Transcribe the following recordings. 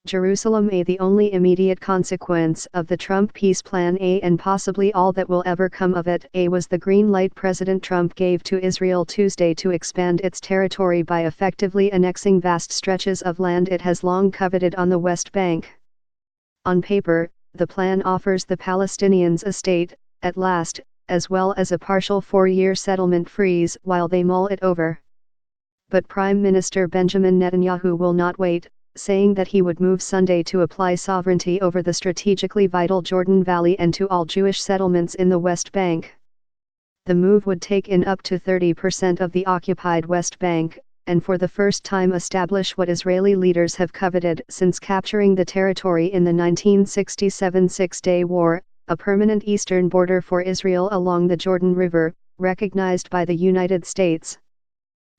Jerusalem the only immediate consequence of the Trump peace plan and possibly all that will ever come of it was the green light President Trump gave to Israel Tuesday to expand its territory by effectively annexing vast stretches of land it has long coveted on the West Bank. On paper, the plan offers the Palestinians a state, at last, as well as a partial 4-year settlement freeze while they mull it over. But Prime Minister Benjamin Netanyahu will not wait, saying that he would move Sunday to apply sovereignty over the strategically vital Jordan Valley and to all Jewish settlements in the West Bank. The move would take in up to 30% of the occupied West Bank, and for the first time establish what Israeli leaders have coveted since capturing the territory in the 1967 Six-Day War, a permanent eastern border for Israel along the Jordan River, recognized by the United States.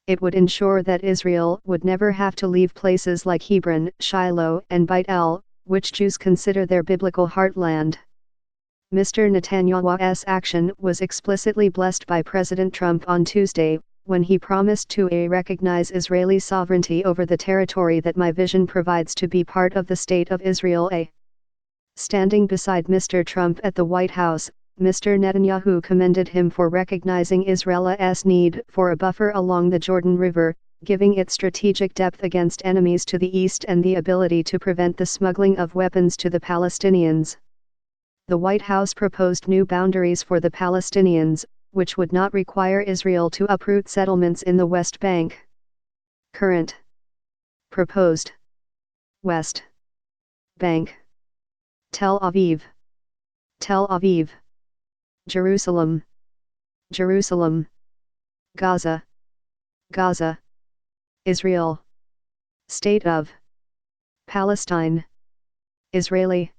It would ensure that Israel would never have to leave places like Hebron, Shiloh, and Beit El, which Jews consider their biblical heartland. Mr. Netanyahu's action was explicitly blessed by President Trump on Tuesday, when he promised to recognize Israeli sovereignty over the territory that my vision provides to be part of the State of Israel. Standing beside Mr. Trump at the White House, Mr. Netanyahu commended him for recognizing Israel's need for a buffer along the Jordan River, giving it strategic depth against enemies to the east and the ability to prevent the smuggling of weapons to the Palestinians. The White House proposed new boundaries for the Palestinians, which would not require Israel to uproot settlements in the West Bank. Current. Proposed. West Bank. Tel Aviv. Tel Aviv. Jerusalem. Jerusalem. Gaza. Gaza. Israel. State of Palestine. Israeli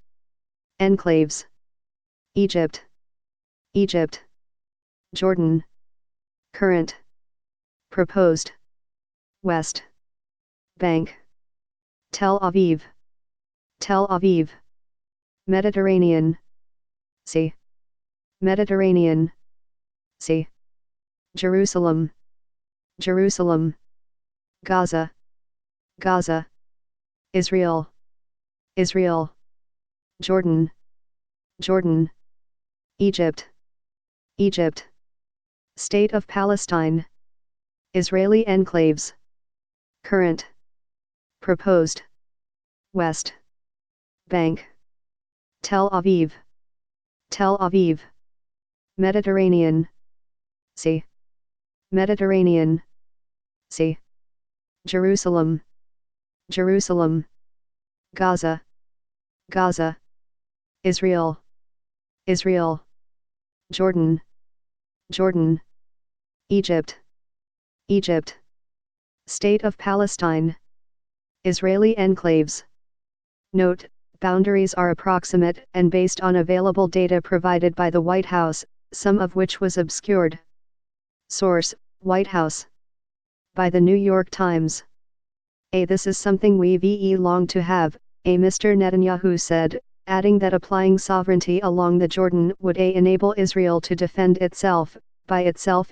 enclaves. Egypt. Egypt. Jordan. Current. Proposed. West Bank. Tel Aviv. Tel Aviv. Mediterranean Sea. Mediterranean Sea. Jerusalem. Jerusalem. Gaza. Gaza. Israel. Israel. Jordan. Jordan. Egypt. Egypt. State of Palestine. Israeli enclaves. Current. Proposed. West Bank. Tel Aviv. Tel Aviv. Mediterranean Sea. Mediterranean Sea. Jerusalem. Jerusalem. Gaza. Gaza. Israel. Israel. Jordan. Jordan. Egypt. Egypt. State of Palestine. Israeli enclaves. Note: boundaries are approximate and based on available data provided by the White House, some of which was obscured. Source: White House. By the New York Times. This is something we've longed to have, Mr. Netanyahu said, adding that applying sovereignty along the Jordan would enable Israel to defend itself, by itself.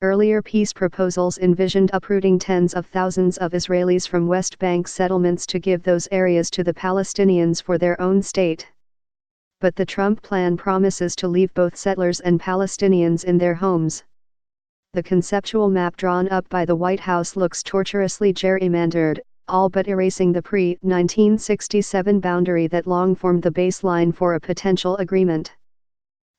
Earlier peace proposals envisioned uprooting tens of thousands of Israelis from West Bank settlements to give those areas to the Palestinians for their own state. But the Trump plan promises to leave both settlers and Palestinians in their homes. The conceptual map drawn up by the White House looks tortuously gerrymandered, all but erasing the pre-1967 boundary that long formed the baseline for a potential agreement.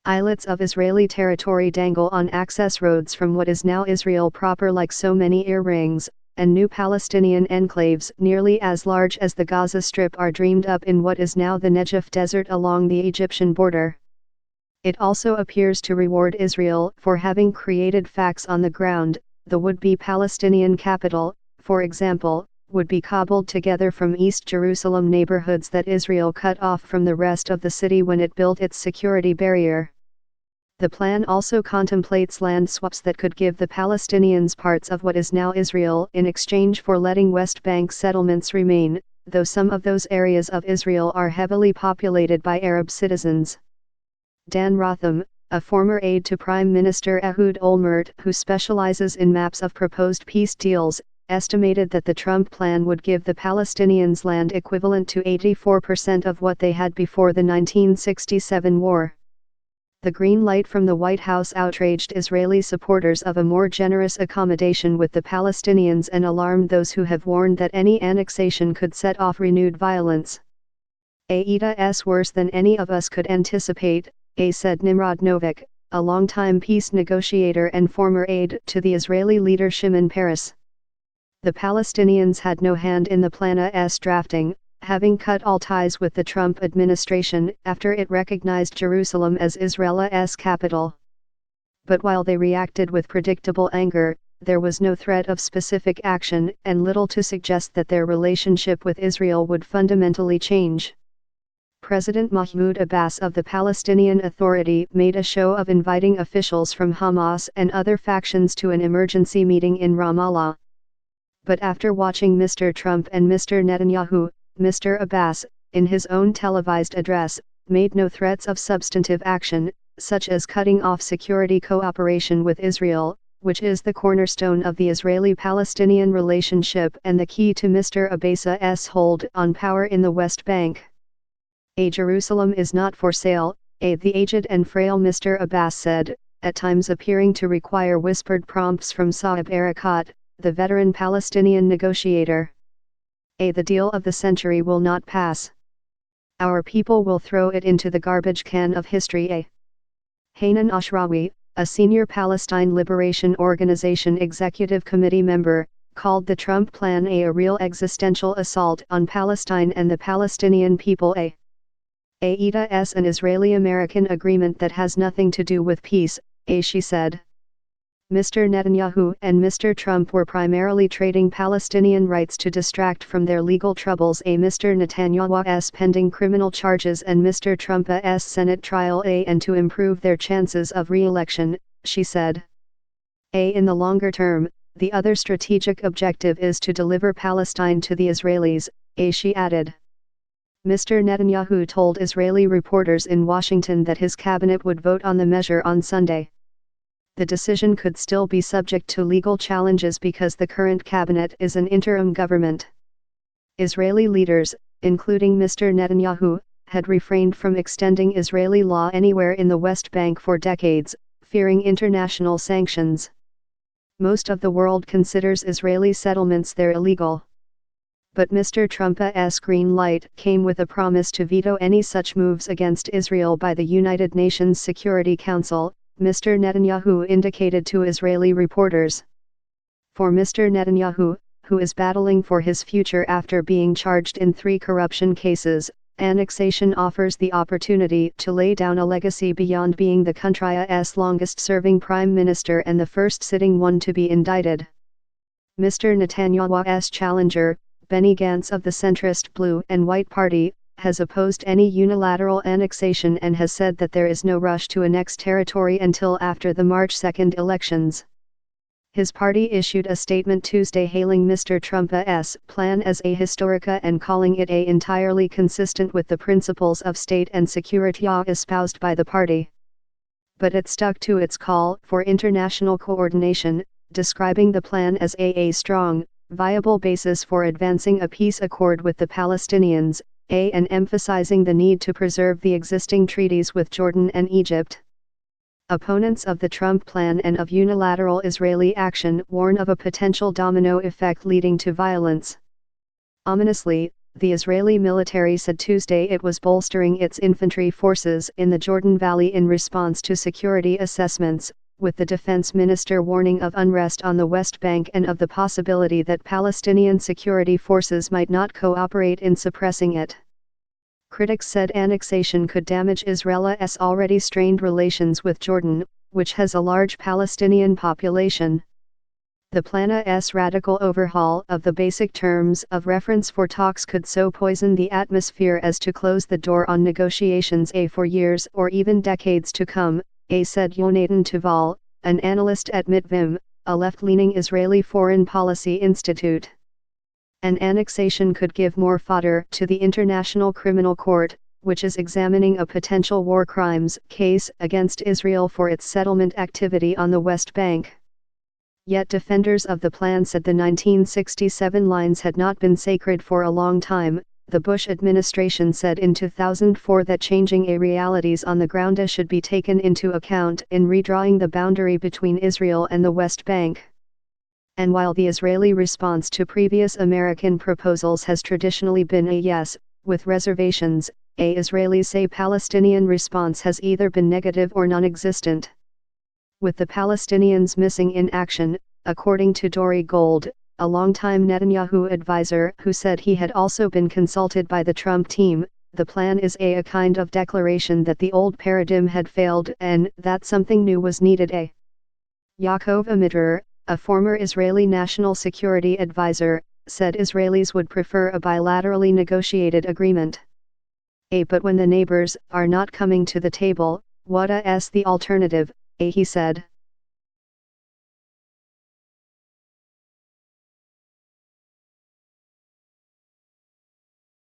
Islets of Israeli territory dangle on access roads from what is now Israel proper like so many ear rings, and new Palestinian enclaves nearly as large as the Gaza Strip are dreamed up in what is now the Negev Desert along the Egyptian border. It also appears to reward Israel for having created facts on the ground. The would-be Palestinian capital, for example, would be cobbled together from East Jerusalem neighborhoods that Israel cut off from the rest of the city when it built its security barrier. The plan also contemplates land swaps that could give the Palestinians parts of what is now Israel in exchange for letting West Bank settlements remain, though some of those areas of Israel are heavily populated by Arab citizens. Dan Rotham, a former aide to Prime Minister Ehud Olmert who specializes in maps of proposed peace deals, estimated that the Trump plan would give the Palestinians land equivalent to 84% of what they had before the 1967 war. The green light from the White House outraged Israeli supporters of a more generous accommodation with the Palestinians and alarmed those who have warned that any annexation could set off renewed violence. It's worse than any of us could anticipate, said Nimrod Novik, a longtime peace negotiator and former aide to the Israeli leader Shimon Peres. The Palestinians had no hand in the plan's drafting, having cut all ties with the Trump administration after it recognized Jerusalem as Israel's capital. But while they reacted with predictable anger, there was no threat of specific action and little to suggest that their relationship with Israel would fundamentally change. President Mahmoud Abbas of the Palestinian Authority made a show of inviting officials from Hamas and other factions to an emergency meeting in Ramallah. But after watching Mr. Trump and Mr. Netanyahu, Mr. Abbas, in his own televised address, made no threats of substantive action, such as cutting off security cooperation with Israel, which is the cornerstone of the Israeli-Palestinian relationship and the key to Mr. Abbas's hold on power in the West Bank. Jerusalem is not for sale, the aged and frail Mr. Abbas said, at times appearing to require whispered prompts from Saeb Erekat, the veteran Palestinian negotiator. The deal of the century will not pass. Our people will throw it into the garbage can of history. Hanan Ashrawi, a senior Palestine Liberation Organization executive committee member, called the Trump plan a real existential assault on Palestine and the Palestinian people. It's an Israeli-American agreement that has nothing to do with peace, she said. Mr. Netanyahu and Mr. Trump were primarily trading Palestinian rights to distract from their legal troubles. Mr. Netanyahu's pending criminal charges and Mr. Trump's Senate trial. And to improve their chances of re-election, she said. In the longer term, the other strategic objective is to deliver Palestine to the Israelis, she added. Mr. Netanyahu told Israeli reporters in Washington that his cabinet would vote on the measure on Sunday. The decision could still be subject to legal challenges because the current cabinet is an interim government. Israeli leaders, including Mr. Netanyahu, had refrained from extending Israeli law anywhere in the West Bank for decades, fearing international sanctions. Most of the world considers Israeli settlements there illegal. But Mr. Trump's green light came with a promise to veto any such moves against Israel by the United Nations Security Council, Mr. Netanyahu indicated to Israeli reporters. For Mr. Netanyahu, who is battling for his future after being charged in 3 corruption cases, annexation offers the opportunity to lay down a legacy beyond being the country's longest-serving prime minister and the first sitting one to be indicted. Mr. Netanyahu's challenger, Benny Gantz of the centrist Blue and White Party, has opposed any unilateral annexation and has said that there is no rush to annex territory until after the March 2 elections. His party issued a statement Tuesday hailing Mr. Trump's plan as ahistorica and calling it entirely consistent with the principles of state and security espoused by the party. But it stuck to its call for international coordination, describing the plan as a strong, viable basis for advancing a peace accord with the Palestinians, and emphasizing the need to preserve the existing treaties with Jordan and Egypt. Opponents of the Trump plan and of unilateral Israeli action warn of a potential domino effect leading to violence. Ominously, the Israeli military said Tuesday it was bolstering its infantry forces in the Jordan Valley in response to security assessments, with the defense minister warning of unrest on the West Bank and of the possibility that Palestinian security forces might not cooperate in suppressing it. Critics said annexation could damage Israel's already strained relations with Jordan, which has a large Palestinian population. The plan's radical overhaul of the basic terms of reference for talks could so poison the atmosphere as to close the door on negotiations for years or even decades to come, said Yonatan Tuval, an analyst at Mitvim, a left-leaning Israeli foreign policy institute. An annexation could give more fodder to the International Criminal Court, which is examining a potential war crimes case against Israel for its settlement activity on the West Bank. Yet defenders of the plan said the 1967 lines had not been sacred for a long time. The Bush administration said in 2004 that changing a realities on the ground should be taken into account in redrawing the boundary between Israel and the West Bank. And while the Israeli response to previous American proposals has traditionally been a yes, with reservations, Israelis say Palestinian response has either been negative or non-existent. With the Palestinians missing in action, according to Dori Gold, a longtime Netanyahu advisor who said he had also been consulted by the Trump team, the plan is a kind of declaration that the old paradigm had failed and that something new was needed. Yaakov Amitter, a former Israeli national security advisor, said Israelis would prefer a bilaterally negotiated agreement. But when the neighbors are not coming to the table, what is the alternative? He said.